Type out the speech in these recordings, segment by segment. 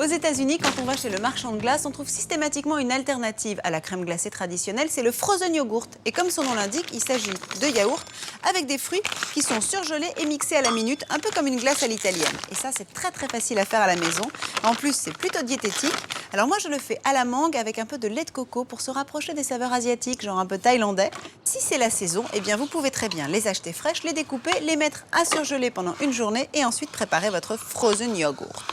Aux États-Unis, quand on va chez le marchand de glace, on trouve systématiquement une alternative à la crème glacée traditionnelle, c'est le frozen yogurt. Et comme son nom l'indique, il s'agit de yaourt avec des fruits qui sont surgelés et mixés à la minute, un peu comme une glace à l'italienne. Et ça, c'est très facile à faire à la maison. En plus, c'est plutôt diététique. Alors moi, je le fais à la mangue avec un peu de lait de coco pour se rapprocher des saveurs asiatiques, genre un peu thaïlandais. Si c'est la saison, eh bien vous pouvez très bien les acheter fraîches, les découper, les mettre à surgeler pendant une journée et ensuite préparer votre frozen yogurt.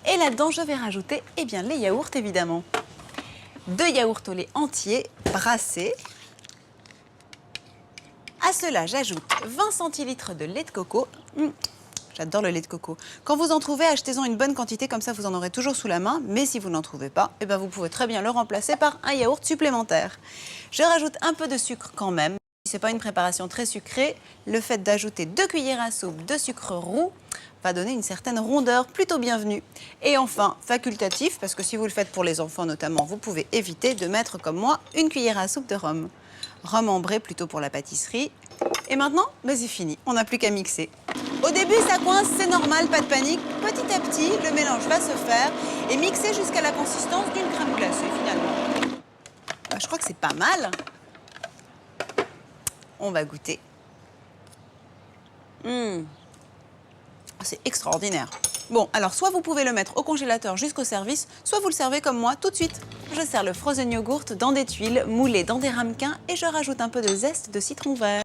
Et là-dedans, je vais rajouter les yaourts, évidemment. 2 yaourts au lait entier, brassés. À cela, j'ajoute 20 centilitres de lait de coco. J'adore le lait de coco. Quand vous en trouvez, achetez-en une bonne quantité, comme ça vous en aurez toujours sous la main. Mais si vous n'en trouvez pas, vous pouvez très bien le remplacer par un yaourt supplémentaire. Je rajoute un peu de sucre quand même. Si ce n'est pas une préparation très sucrée, le fait d'ajouter 2 cuillères à soupe de sucre roux va donner une certaine rondeur plutôt bienvenue. Et enfin, facultatif, parce que si vous le faites pour les enfants notamment, vous pouvez éviter de mettre comme moi 1 cuillère à soupe de rhum. Rhum ambré plutôt pour la pâtisserie. Et maintenant, c'est fini, on n'a plus qu'à mixer. Au début, ça coince, c'est normal, pas de panique. Petit à petit, le mélange va se faire et mixer jusqu'à la consistance d'une crème glacée finalement. Je crois que c'est pas mal. On va goûter. C'est extraordinaire. Bon, alors soit vous pouvez le mettre au congélateur jusqu'au service, soit vous le servez comme moi tout de suite. Je sers le frozen yogurt dans des tuiles, moulées dans des ramequins et je rajoute un peu de zeste de citron vert.